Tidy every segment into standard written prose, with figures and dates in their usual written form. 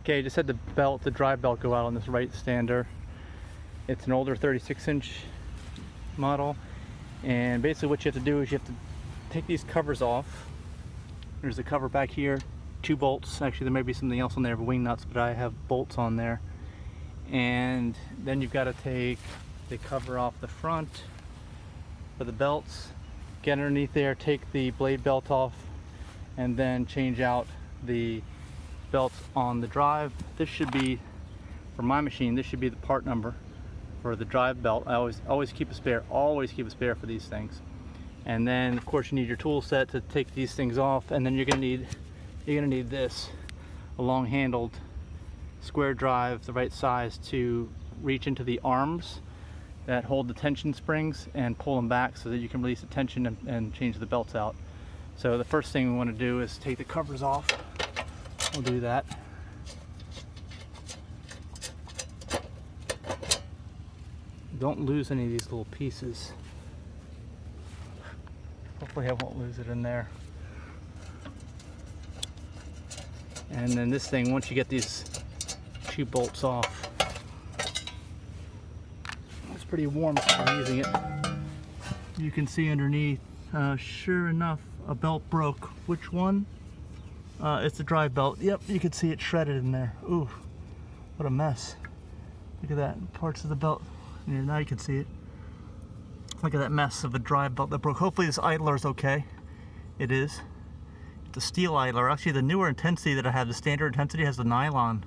Okay, just had the drive belt go out on this Wright stander. It's an older 36-inch model, and basically what you have to do is you have to take these covers off. There's a cover back here, 2 bolts. Actually, there may be something else on there, wing nuts, but I have bolts on there. And then you've got to take the cover off the front for the belts, get underneath there, take the blade belt off, and then change out the belts on the drive. This should be, for my machine, this should be the part number for the drive belt. I always keep a spare, for these things. And then of course you need your tool set to take these things off, and then you're gonna need this, a long handled square drive, the right size to reach into the arms that hold the tension springs and pull them back so that you can release the tension and change the belts out. So the first thing we want to do is take the covers off. We'll do that. Don't lose any of these little pieces. Hopefully I won't lose it in there. And then this thing, once you get these 2 bolts off, it's pretty warm from using it. You can see underneath, sure enough, a belt broke. Which one? It's the drive belt. Yep, you can see it shredded in there. Ooh, what a mess. Look at that, parts of the belt. Yeah, now you can see it. Look at that mess of a drive belt that broke. Hopefully this idler is okay. It is. It's a steel idler. Actually, the newer Intensity that I have, the standard Intensity, has the nylon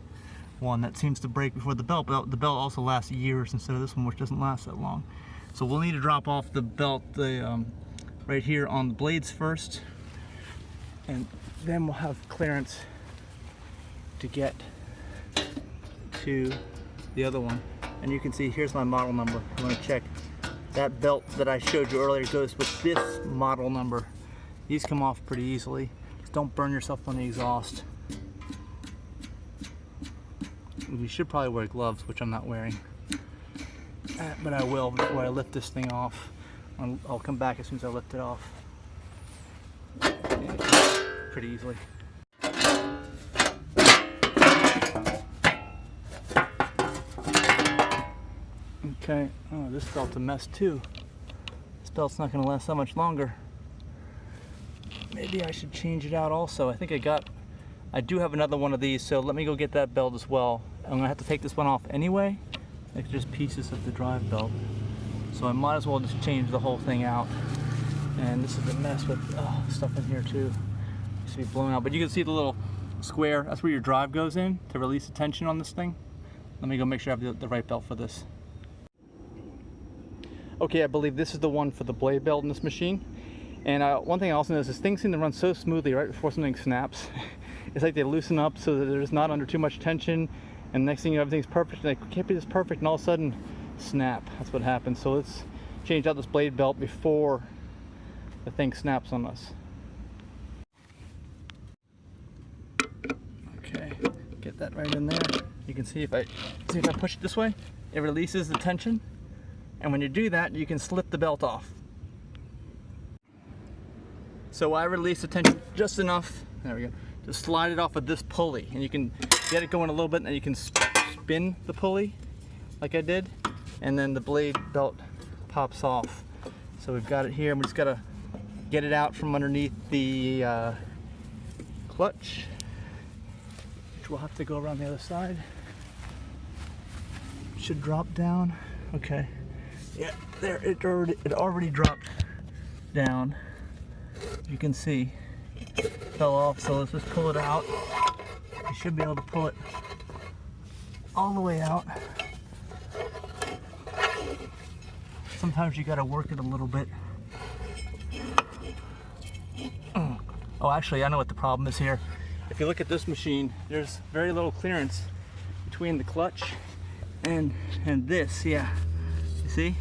one that seems to break before the belt. But the belt also lasts years instead of this one, which doesn't last that long. So we'll need to drop off the belt right here on the blades first, and then we'll have clearance to get to the other one. And you can see, here's my model number. I'm going to check. That belt that I showed you earlier goes with this model number. These come off pretty easily. Just don't burn yourself on the exhaust. You should probably wear gloves, which I'm not wearing. But I will before I lift this thing off. I'll come back as soon as I lift it off. Pretty easily. Okay, oh, this belt's a mess too. This belt's not going to last that much longer. Maybe I should change it out also. I do have another one of these, so let me go get that belt as well. I'm going to have to take this one off anyway. It's just pieces of the drive belt. So I might as well just change the whole thing out. And this is a mess with stuff in here too. It used to be blown out, but you can see the little square. That's where your drive goes in to release the tension on this thing. Let me go make sure I have the right belt for this. Okay, I believe this is the one for the blade belt in this machine. And one thing I also noticed is things seem to run so smoothly right before something snaps. It's like they loosen up so that they're just not under too much tension, and next thing you know, everything's perfect. They can't be this perfect, and all of a sudden, snap. That's what happens. So let's change out this blade belt before the thing snaps on us. Okay, get that right in there. You can see if I push it this way, it releases the tension. And when you do that, you can slip the belt off. So I release the tension just enough, there we go, to slide it off with this pulley. And you can get it going a little bit, and then you can spin the pulley like I did, and then the blade belt pops off. So we've got it here, and we just gotta get it out from underneath the clutch, which we'll have to go around the other side. Should drop down, okay. Yeah, there, it already dropped down. You can see it fell off, so let's just pull it out. You should be able to pull it all the way out. Sometimes you gotta work it a little bit. Oh, actually, I know what the problem is here. If you look at this machine, there's very little clearance between the clutch and this, yeah. You see?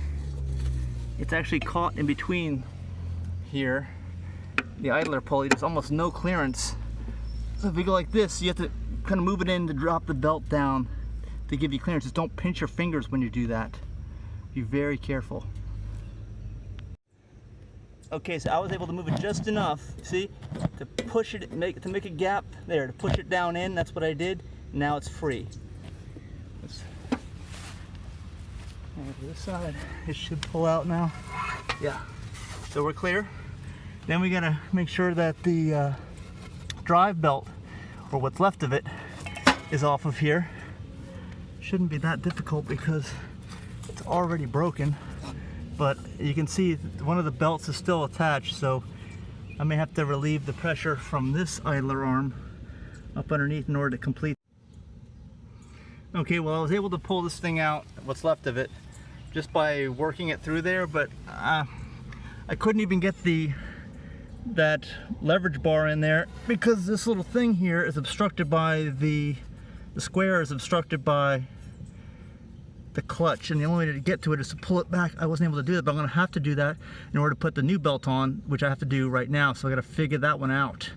It's actually caught in between here. The idler pulley, there's almost no clearance. So if you go like this, you have to kind of move it in to drop the belt down to give you clearance. Just don't pinch your fingers when you do that. Be very careful. Okay, so I was able to move it just enough, see, to push it, to make a gap there, to push it down in. That's what I did. Now it's free. Over this side, it should pull out now. Yeah, so we're clear. Then we gotta make sure that the drive belt, or what's left of it, is off of here. Shouldn't be that difficult because it's already broken, but you can see one of the belts is still attached, so I may have to relieve the pressure from this idler arm up underneath in order to complete. Okay, well, I was able to pull this thing out, what's left of it, just by working it through there, but I couldn't even get that leverage bar in there because this little thing here is obstructed by the square is obstructed by the clutch, and the only way to get to it is to pull it back. I wasn't able to do that, but I'm going to have to do that in order to put the new belt on, which I have to do right now, so I got to figure that one out.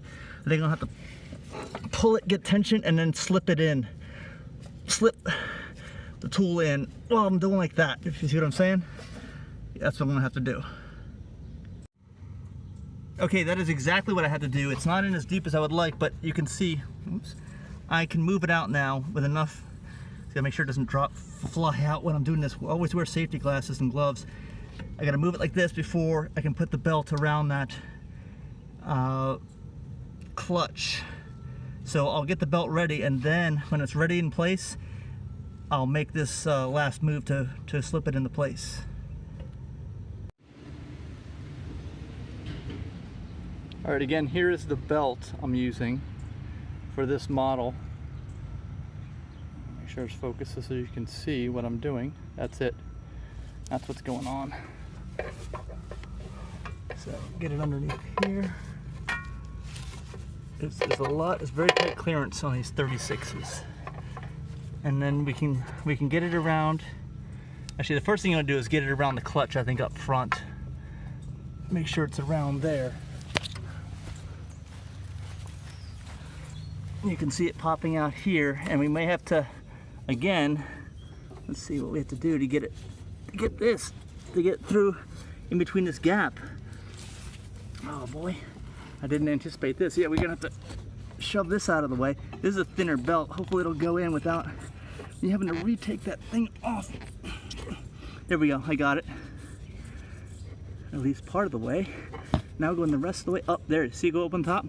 I think I'll have to pull it, get tension, and then slip it in. Slip the tool in. Well, I'm doing like that, if you see what I'm saying. That's what I'm going to have to do. Okay, that is exactly what I had to do. It's not in as deep as I would like, but you can see, oops, I can move it out now with enough. Gotta make sure it doesn't fly out when I'm doing this. Always wear safety glasses and gloves. I gotta move it like this before I can put the belt around that clutch. So I'll get the belt ready, and then when it's ready in place, I'll make this last move to slip it into place. All right, again, here is the belt I'm using for this model. Make sure it's focused so you can see what I'm doing. That's it. That's what's going on. So get it underneath here. There's a lot. It's very tight clearance on these 36s, and then we can get it around. Actually, the first thing you want to do is get it around the clutch. I think up front. Make sure it's around there. You can see it popping out here, and we may have to, again, let's see what we have to do to get through in between this gap. Oh boy, I didn't anticipate this. Yeah, we're gonna have to shove this out of the way. This is a thinner belt. Hopefully it'll go in without me having to retake that thing off. There we go, I got it. At least part of the way. Now going the rest of the way up there. See it go up on top?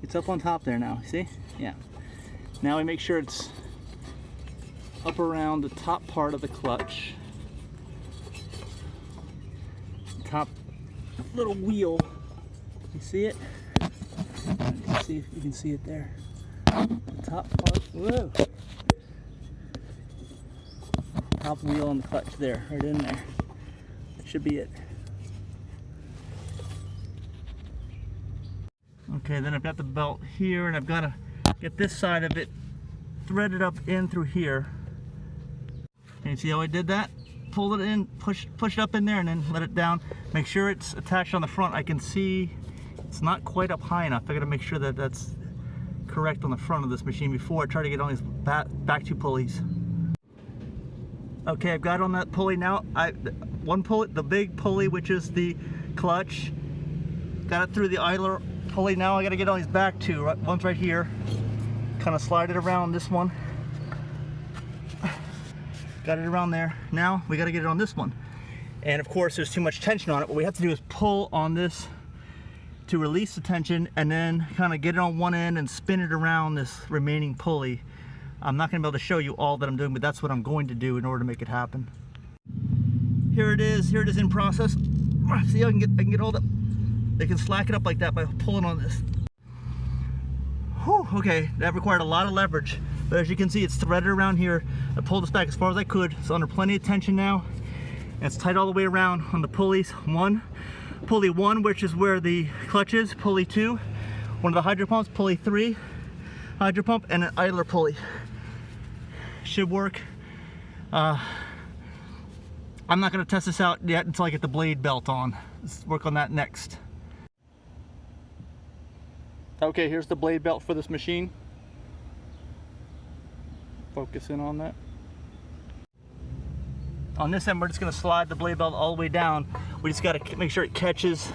It's up on top there now, see? Yeah. Now we make sure it's up around the top part of the clutch. Top little wheel. You see it? Let's see if you can see it there. Top part, whoa. Top wheel on the clutch there, right in there. That should be it. Okay, then I've got the belt here, and I've got to get this side of it threaded up in through here. And you see how I did that? Pulled it in, push it up in there, and then let it down. Make sure it's attached on the front. I can see it's not quite up high enough. I got to make sure that that's correct on the front of this machine before I try to get on these back two pulleys. Okay, I've got on that pulley now. One pulley, the big pulley, which is the clutch, got it through the idler pulley. Now I got to get on these back two. One's right here. Kind of slide it around this one. Got it around there. Now we got to get it on this one. And of course there's too much tension on it. What we have to do is pull on this to release the tension, and then kind of get it on one end and spin it around this remaining pulley. I'm not going to be able to show you all that I'm doing, but that's what I'm going to do in order to make it happen. Here it is in process. See, I can get all the, they can slack it up like that by pulling on this. Whew, okay, that required a lot of leverage, but as you can see, it's threaded around here. I pulled this back as far as I could. It's under plenty of tension now, and it's tight all the way around on the pulleys. Pulley 1, which is where the clutch is, pulley 2, one of the hydro pumps, pulley 3, hydro pump, and an idler pulley. Should work. I'm not going to test this out yet until I get the blade belt on. Let's work on that next. Okay, here's the blade belt for this machine. Focus in on that. On this end, we're just going to slide the blade belt all the way down. We just got to make sure it catches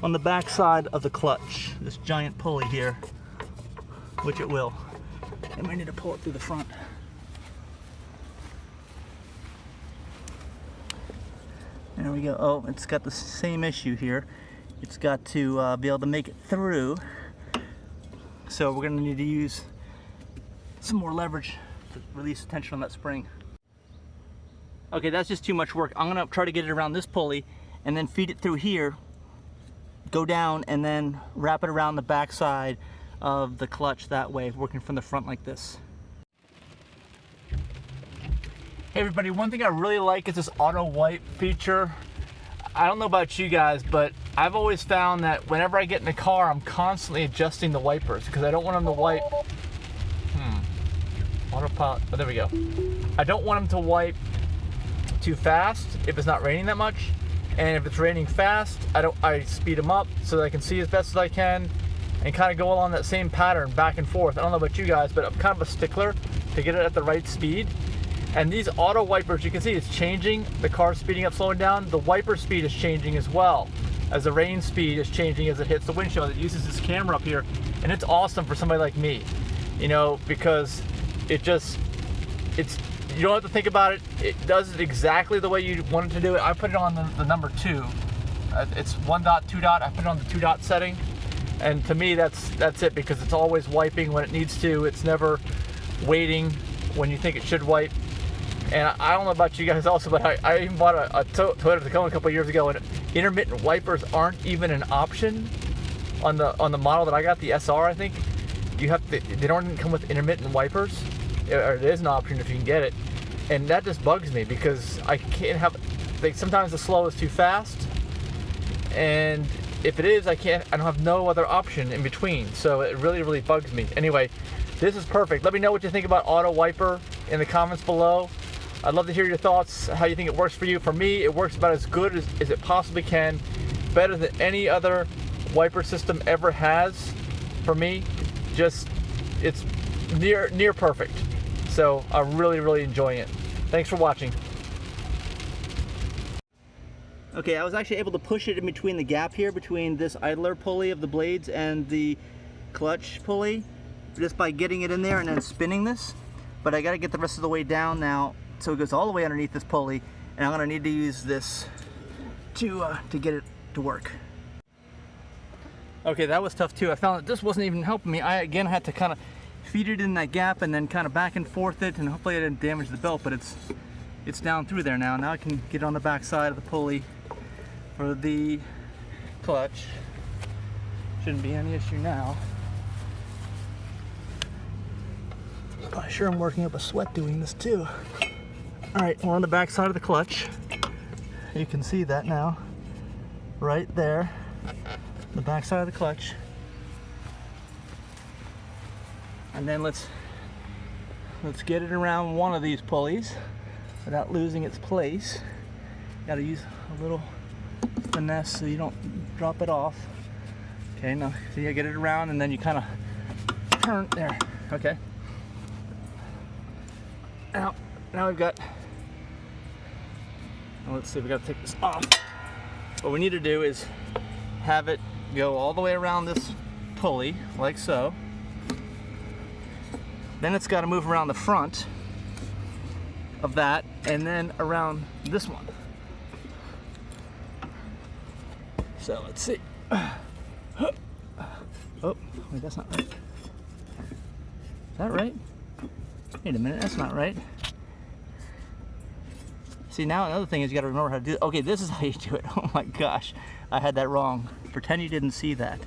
on the back side of the clutch, this giant pulley here. which it will. And we need to pull it through the front. There we go. Oh, it's got the same issue here. It's got to be able to make it through. So we're gonna need to use some more leverage to release the tension on that spring. Okay, that's just too much work. I'm gonna try to get it around this pulley and then feed it through here, go down, and then wrap it around the back side of the clutch that way, working from the front like this. Hey everybody, one thing I really like is this auto wipe feature. I don't know about you guys, but I've always found that whenever I get in the car, I'm constantly adjusting the wipers because I don't want them to wipe. Autopilot, oh, there we go. I don't want them to wipe too fast if it's not raining that much. And if it's raining fast, I speed them up so that I can see as best as I can and kind of go along that same pattern back and forth. I don't know about you guys, but I'm kind of a stickler to get it at the right speed. And these auto wipers, you can see it's changing. The car's speeding up, slowing down. The wiper speed is changing as well, as the rain speed is changing as it hits the windshield. It uses this camera up here, and it's awesome for somebody like me, you know, because you don't have to think about it. It does it exactly the way you want it to do it. I put it on the number 2. It's 1 dot, 2 dot. I put it on the 2 dot setting. And to me, that's it, because it's always wiping when it needs to. It's never waiting when you think it should wipe. And I don't know about you guys also, but I even bought a Toyota Tacoma a couple of years ago, and intermittent wipers aren't even an option on the model that I got, the SR, I think. They don't even come with intermittent wipers. Or it is an option if you can get it, and that just bugs me because I can't have. Sometimes the slow is too fast, and if it is, I don't have no other option in between. So it really bugs me. Anyway, this is perfect. Let me know what you think about auto wiper in the comments below. I'd love to hear your thoughts, how you think it works for you. For me, it works about as good as it possibly can, better than any other wiper system ever has. For me, it's near perfect. So I'm really enjoying it. Thanks for watching. Okay, I was actually able to push it in between the gap here, between this idler pulley of the blades and the clutch pulley, just by getting it in there and then spinning this. But I got to get the rest of the way down now, so it goes all the way underneath this pulley, and I'm going to need to use this to get it to work. Okay, that was tough too. I found that this wasn't even helping me. I again had to kind of feed it in that gap and then kind of back and forth it, and hopefully I didn't damage the belt, but it's down through there now. Now I can get on the back side of the pulley for the clutch. Shouldn't be any issue now. I sure am working up a sweat doing this too. All right, we're on the back side of the clutch. You can see that now, right there, the back side of the clutch. And then let's get it around one of these pulleys without losing its place. Got to use a little finesse so you don't drop it off. Okay, now so you get it around, and then you kind of turn there. Okay. Now we've got. Well, let's see. We got to take this off. What we need to do is have it go all the way around this pulley, like so. Then it's got to move around the front of that, and then around this one. So let's see. Oh, wait, that's not right. Is that right? Wait a minute, that's not right. See, now another thing is you got to remember how to do it. Okay, this is how you do it. Oh my gosh, I had that wrong. Pretend you didn't see that.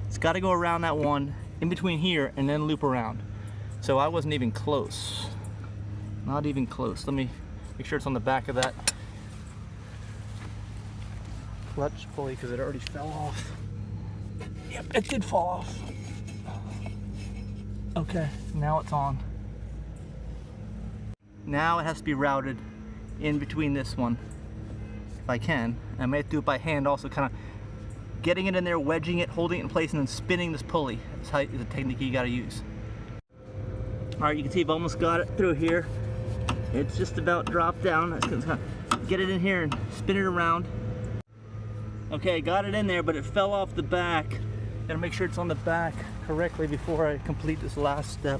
It's got to go around that one in between here and then loop around. So I wasn't even close. Not even close. Let me make sure it's on the back of that clutch pulley because it already fell off. Yep, it did fall off. Okay, now it's on. Now it has to be routed in between this one, if I can. I may have to do it by hand also, kind of getting it in there, wedging it, holding it in place, and then spinning this pulley. That's the technique you got to use. All right, you can see I've almost got it through here. It's just about dropped down. I'm just gonna get it in here and spin it around. Okay, got it in there, but it fell off the back Gotta make sure it's on the back correctly before I complete this last step.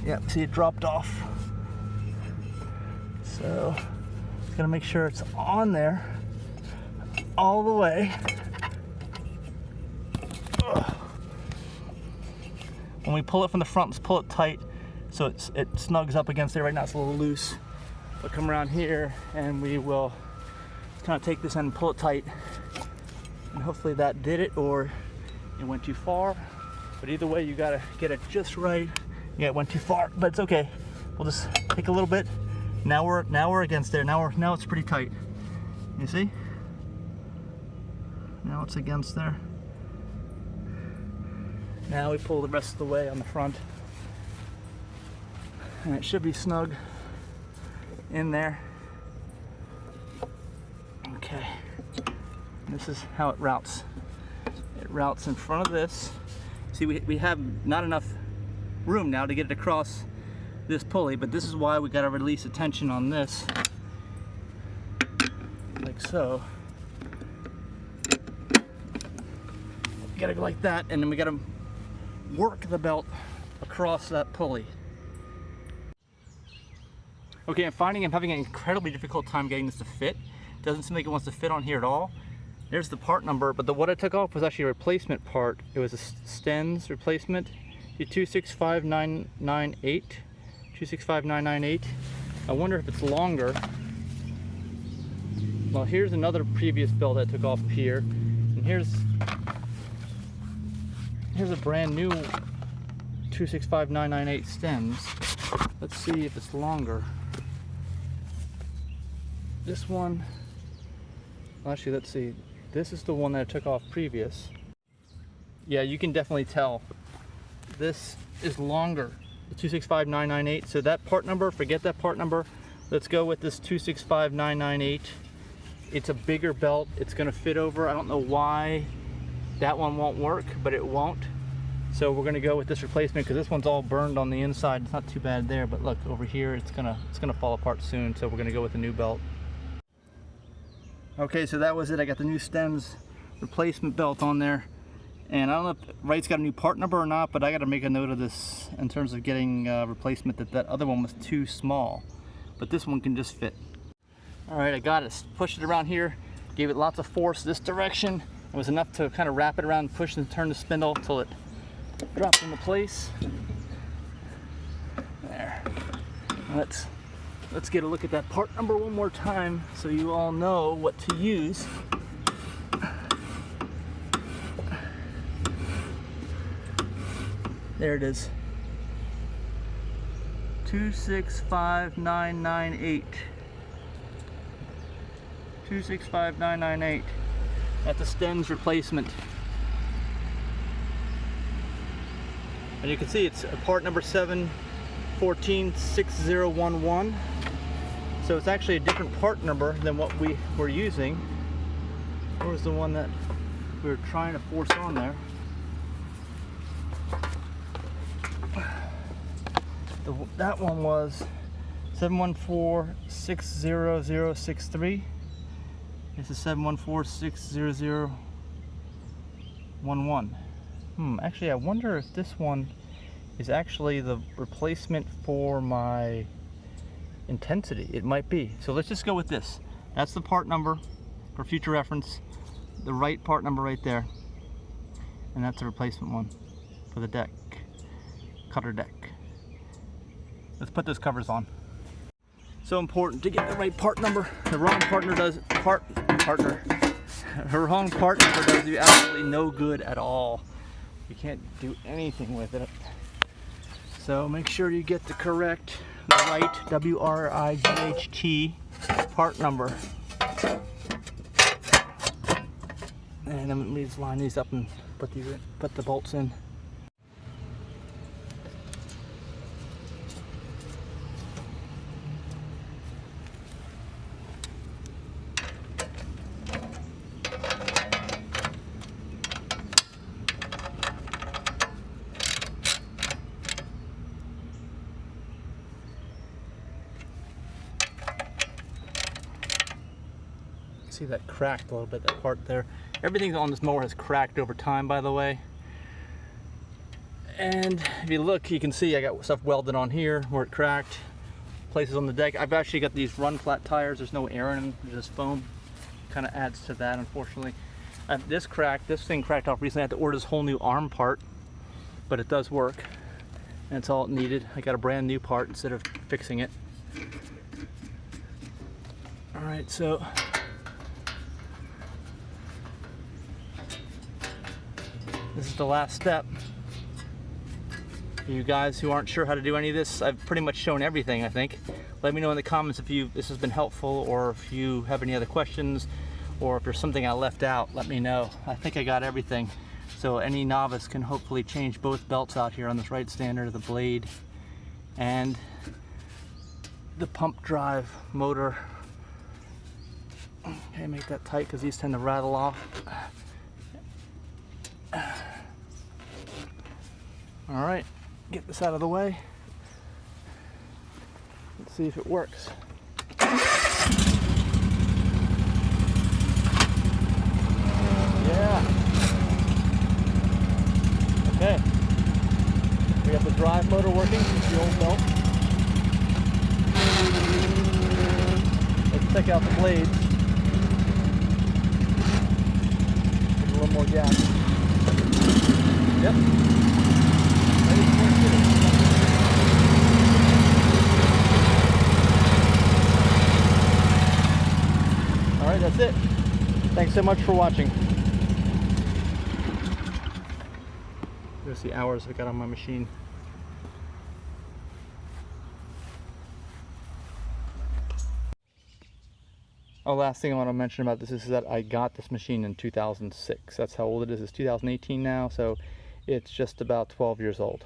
Yep, see it dropped off. So, just gotta make sure it's on there all the way. Ugh. When we pull it from the front, let's pull it tight so it snugs up against there. Right now it's a little loose. We'll come around here and we will kind of take this end and pull it tight. And hopefully that did it, or it went too far. But either way, you gotta get it just right. Yeah, it went too far, but it's okay. We'll just take a little bit. Now we're against there. Now it's pretty tight. You see? Now it's against there. Now we pull the rest of the way on the front. And it should be snug in there. Okay. This is how it routes. It routes in front of this. See, we have not enough room now to get it across this pulley, but this is why we got to release the tension on this, like so. We got to go like that, and then we got to work the belt across that pulley. Okay, I'm having an incredibly difficult time getting this to fit. Doesn't seem like it wants to fit on here at all. There's the part number, but what I took off was actually a replacement part. It was a Stens replacement, the 265998. 265998. I wonder if it's longer. Well, here's another previous belt I took off here, and here's a brand new 265998 Stens. Let's see if it's longer. This one, actually, let's see. This is the one that I took off previous. Yeah, you can definitely tell. This is longer, the 265998. So that part number, forget that part number. Let's go with this 265998. It's a bigger belt. It's gonna fit over. I don't know why that one won't work, but it won't. So we're gonna go with this replacement because this one's all burned on the inside. It's not too bad there, but look over here, it's gonna fall apart soon. So we're gonna go with a new belt. Okay, so that was it. I got the new Stens replacement belt on there. And I don't know if Wright's got a new part number or not, but I got to make a note of this in terms of getting replacement, that other one was too small. But this one can just fit. All right, I got it. Pushed it around here, gave it lots of force this direction. It was enough to kind of wrap it around, push and turn the spindle until it dropped into place. There. Let's get a look at that part number one more time so you all know what to use. There it is. 265998. 265998. That's a Stens replacement. And you can see it's a part number 7146011. So it's actually a different part number than what we were using. What was the one that we were trying to force on there? That one was 714600063. This is 7146011. Actually, I wonder if this one is actually the replacement for my intensity. It might be. So let's just go with this. That's the part number for future reference. The right part number right there. And that's the replacement one for the deck. Cutter deck. Let's put those covers on. So important to get the right part number. The wrong partner does partner. The wrong part number does you absolutely no good at all. You can't do anything with it. So make sure you get the correct, the right W-R-I-G-H-T part number. And then let me just line these up and put the bolts in. See that cracked a little bit, that part there. Everything on this mower has cracked over time, by the way. And if you look, you can see I got stuff welded on here where it cracked. Places on the deck. I've actually got these run flat tires. There's no air in them, there's just foam. Kind of adds to that, unfortunately. This thing cracked off recently. I had to order this whole new arm part, but it does work. And it's all it needed. I got a brand new part instead of fixing it. All right, so this is the last step. For you guys who aren't sure how to do any of this, I've pretty much shown everything, I think. Let me know in the comments if this has been helpful, or if you have any other questions, or if there's something I left out, let me know. I think I got everything. So any novice can hopefully change both belts out here on this Wright standard, the blade and the pump drive motor. Okay, make that tight because these tend to rattle off. All right, get this out of the way. Let's see if it works. Yeah. Okay. We got the drive motor working, the old belt. Let's check out the blades. Give it a little more gas. Yep. Ready for shooting. All right, that's it. Thanks so much for watching. There's the hours I got on my machine. Oh, last thing I want to mention about this is that I got this machine in 2006. That's how old it is. It's 2018 now, so it's just about 12 years old.